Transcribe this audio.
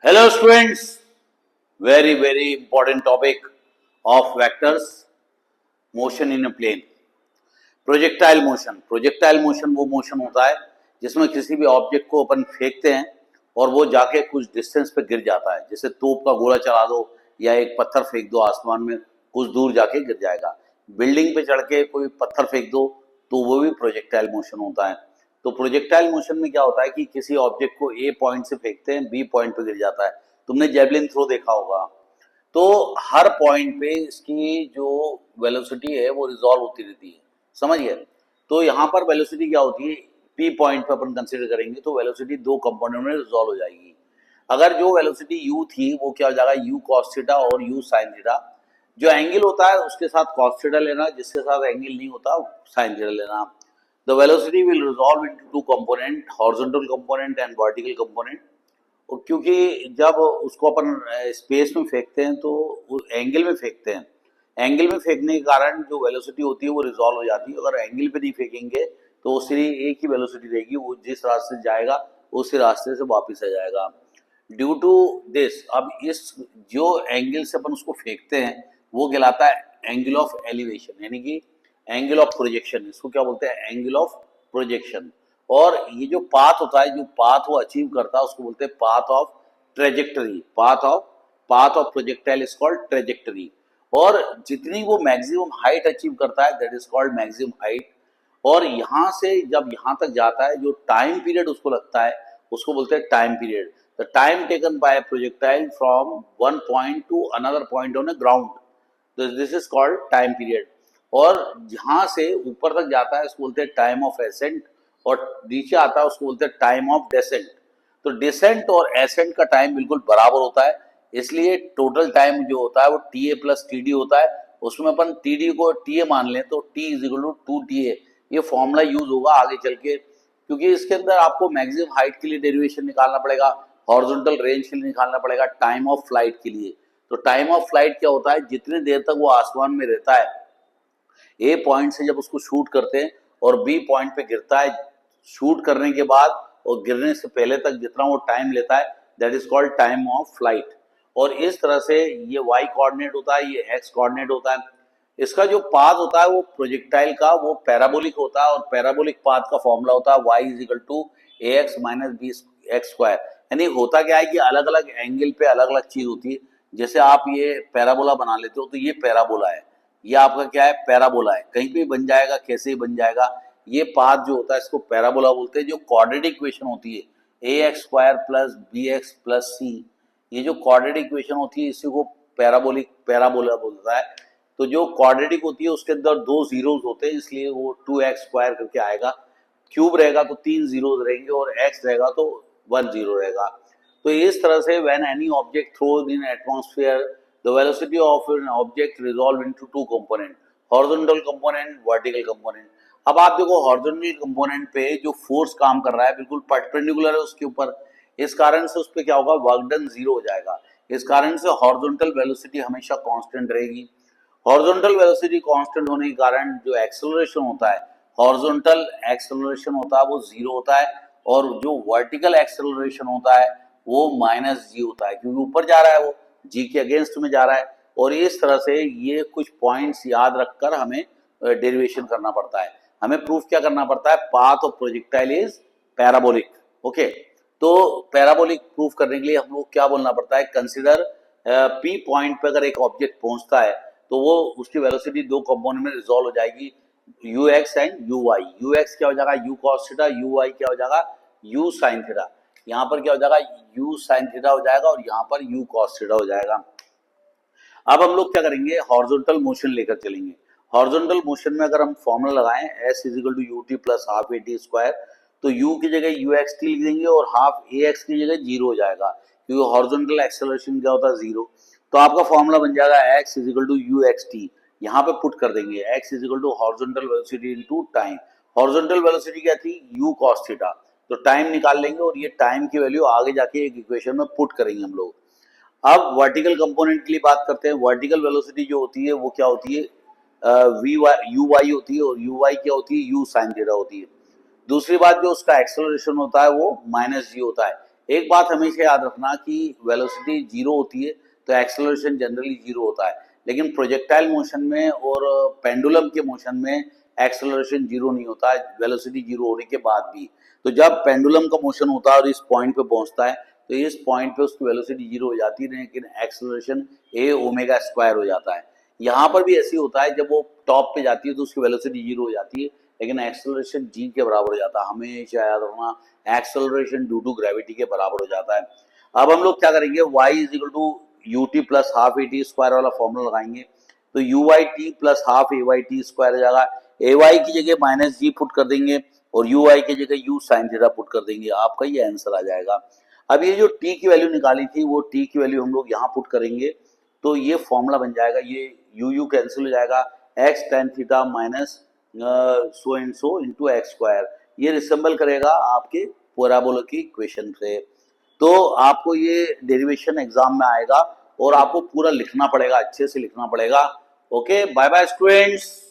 Hello students, very important topic of vectors, motion in a plane. Projectile motion वो motion होता है जिसमें किसी भी ऑब्जेक्ट को अपन फेंकते हैं और वो जाके कुछ डिस्टेंस पे गिर जाता है। जैसे तोप का गोला चला दो या एक पत्थर फेंक दो आसमान में, कुछ दूर जाके गिर जाएगा। बिल्डिंग पे चढ़ के कोई पत्थर फेंक दो तो वो भी प्रोजेक्टाइल मोशन होता है। तो प्रोजेक्टाइल मोशन में क्या होता है कि किसी ऑब्जेक्ट को ए पॉइंट से फेंकते हैं, बी पॉइंट पे गिर जाता है। तुमने जेवलिन थ्रो देखा होगा, तो हर पॉइंट पे इसकी जो वेलोसिटी है वो रिजॉल्व होती रहती है, समझ गए। तो यहाँ पर वेलोसिटी क्या होती है, पी पॉइंट पे अपन कंसीडर करेंगे तो वेलोसिटी दो कंपोनेंट में रिजॉल्व हो जाएगी। अगर जो वेलोसिटी u थी वो क्या हो जाएगा, u cos थीटा और u sin थीटा। जो एंगल होता है उसके साथ cos थीटा लेना, जिसके साथ एंगल नहीं होता sin थीटा लेना। The velocity will resolve into two component, horizontal component and vertical component. क्योंकि जब उसको अपन स्पेस में फेंकते हैं तो एंगल में फेंकते हैं, एंगल में फेंकने के कारण जो वेलोसिटी होती है वो रिजॉल्व हो जाती है। अगर एंगल पे नहीं फेंकेंगे तो वो सिर्फ एक ही वेलोसिटी रहेगी, वो जिस रास्ते से जाएगा उसी रास्ते से वापस आ जाएगा। ड्यू टू दिस, अब इस जो एंगल से अपन उसको फेंकते हैं वो कहलाता है एंगल ऑफ एलिवेशन, यानी कि एंगल ऑफ प्रोजेक्शन। इसको क्या बोलते हैं, एंगल ऑफ प्रोजेक्शन। और ये जो पाथ होता है, जो पाथ वो अचीव करता है उसको बोलते हैं path of trajectory. Path of projectile is called trajectory. और जितनी वो मैक्सिमम हाइट अचीव करता है that is called maximum height. और यहाँ से जब यहाँ तक जाता है जो टाइम पीरियड उसको लगता है उसको बोलते हैं time period. The time taken by projectile from one point two another point on a ground, this is called time period. और जहां से ऊपर तक जाता है उसको बोलते हैं टाइम ऑफ एसेंट, और नीचे आता है उसको बोलते हैं टाइम ऑफ डेसेंट। तो डिसेंट और एसेंट का टाइम बिल्कुल बराबर होता है, इसलिए टोटल टाइम जो होता है वो T A plus T D होता है। उसमें अपन टी डी को टी ए मान लें तो T is equal to two T A, ये फॉर्मूला यूज होगा आगे चल के, क्योंकि इसके अंदर आपको मैक्सिमम हाइट के लिए डेरिवेशन निकालना पड़ेगा, हॉरिजॉन्टल रेंज के लिए निकालना पड़ेगा, टाइम ऑफ फ्लाइट के लिए। तो टाइम ऑफ फ्लाइट क्या होता है, जितनी देर तक वो आसमान में रहता है, ए पॉइंट से जब उसको शूट करते हैं और बी पॉइंट पे गिरता है, शूट करने के बाद और गिरने से पहले तक जितना वो टाइम लेता है that is called time of flight. और इस तरह से ये वाई कोऑर्डिनेट होता है, ये एक्स कोऑर्डिनेट होता है। इसका जो पाथ होता है वो प्रोजेक्टाइल का वो पैराबोलिक होता है, और पैराबोलिक पाथ का फॉर्मूला होता है y is equal to A X minus B X square. यानी होता क्या है कि अलग अलग एंगल पे अलग अलग चीज होती है। जैसे आप ये पैराबोला बना लेते हो तो ये पैराबोला है, ये आपका क्या है, पैराबोला है। कहीं पे बन जाएगा, कैसे ही बन जाएगा। ये पाथ जो होता है इसको पैराबोला बोलते हैं। जो क्वाड्रेटिक इक्वेशन होती है a x square plus b x plus c, ये जो क्वाड्रेटिक इक्वेशन होती है इसी को पैराबोला बोलता है। तो जो क्वाड्रेटिक होती है उसके अंदर दो जीरोस होते हैं, इसलिए वो टू एक्स स्क्वायर करके आएगा। क्यूब रहेगा तो तीन जीरोस रहेंगे और एक्स रहेगा तो वन जीरो रहेगा। तो इस तरह से when any object thrown in atmosphere, the velocity of an object resolve into two component, horizontal component, vertical component. अब आप देखो हॉरिजॉन्टल कंपोनेंट पे जो फोर्स काम कर रहा है बिल्कुल परपेंडिकुलर है उसके ऊपर, इस कारण से उस पर क्या होगा, वर्क डन जीरो हो जाएगा। इस कारण से हॉरिजॉन्टल वेलोसिटी हमेशा कांस्टेंट रहेगी। हॉरिजॉन्टल वेलोसिटी कांस्टेंट होने के कारण जो एक्सेलरेशन होता है, हॉरिजॉन्टल एक्सेलरेशन होता है वो जीरो होता है, और जो वर्टिकल एक्सेलरेशन होता है वो माइनस जी होता है, क्योंकि ऊपर जा रहा है वो जी के अगेंस्ट में जा रहा है। और इस तरह से ये कुछ पॉइंट्स याद रखकर हमें डेरिवेशन करना पड़ता है। हमें प्रूफ क्या करना पड़ता है, path of projectile is parabolic. Okay, तो पैराबोलिक प्रूफ करने के लिए हम लोग क्या बोलना पड़ता है, कंसिडर पी पॉइंट पे अगर एक ऑब्जेक्ट पहुंचता है तो वो उसकी वेलोसिटी दो कंपोनेंट में रिजॉल्व हो जाएगी, U X and U Y. U X क्या हो जाएगा, U cos theta, U Y क्या हो जाएगा, यू साइन थीटा। यहाँ पर क्या हो जाएगा, यू साइन थीटा हो जाएगा और यहाँ पर यू कॉस थीटा हो जाएगा। अब हम लोग क्या करेंगे, हॉरिजॉन्टल मोशन लेकर चलेंगे। हॉरिजॉन्टल मोशन में अगर हम फॉर्मूला लगाएं S is equal to U T plus half A T square, तो यू की जगह यू एक्स टी लिख देंगे और हाफ ए एक्स की जगह जीरो हो जाएगा, क्योंकि हॉरिजॉन्टल एक्सेलरेशन क्या होता है, जीरो। तो आपका फॉर्मूला बन जाएगा X is equal to U X T, यहाँ पे पुट कर देंगे X is equal to horizontal velocity into time. Horizontal velocity क्या थी, यू कॉस थीटा, तो टाइम निकाल लेंगे और ये टाइम की वैल्यू आगे जाके एक इक्वेशन में पुट करेंगे हम लोग। अब वर्टिकल कंपोनेंट के लिए बात करते हैं। वर्टिकल वेलोसिटी जो होती है वो क्या होती है, वी वाई यू वाई होती है, और यू वाई क्या होती है, यू साइन थीटा होती है। दूसरी बात जो उसका एक्सेलरेशन होता है वो माइनस जी होता है। एक बात हमेशा याद रखना कि वेलोसिटी जीरो होती है तो एक्सेलरेशन जनरली जीरो होता है, लेकिन प्रोजेक्टाइल मोशन में और पेंडुलम के मोशन में एक्सेलरेशन जीरो नहीं होता है वेलोसिटी जीरो होने के बाद भी। तो जब पेंडुलम का मोशन होता है और इस पॉइंट पे पहुंचता है तो इस पॉइंट पे उसकी वेलोसिटी जीरो हो जाती है, लेकिन एक्सेलरेशन ए ओमेगा स्क्वायर हो जाता है। यहाँ पर भी ऐसे होता है, जब वो टॉप पे जाती है तो उसकी वेलोसिटी जीरो हो जाती है, लेकिन एक्सेलरेशन जी के बराबर हो जाता है। हमेशा याद रखना एक्सेलरेशन ड्यू टू ग्रेविटी के बराबर हो जाता है। अब हम लोग क्या करेंगे, y is equal to U T plus half A T square वाला फॉर्मूला लगाएंगे, तो U Y T plus half A Y T square हो जाएगा। ए वाई की जगह माइनस जी पुट कर देंगे और यू वाई की जगह यू साइन थीटा पुट कर देंगे, आपका ये आंसर आ जाएगा। अब ये जो टी की वैल्यू निकाली थी वो टी की वैल्यू हम लोग यहाँ पुट करेंगे, तो ये फॉर्मूला बन जाएगा, ये यू यू कैंसिल हो जाएगा, x tan theta minus so and so into x square, ये रिसेंबल करेगा आपके पैराबोला की इक्वेशन से। तो आपको ये डेरिवेशन एग्जाम में आएगा और आपको पूरा लिखना पड़ेगा, अच्छे से लिखना पड़ेगा। Okay, bye bye students.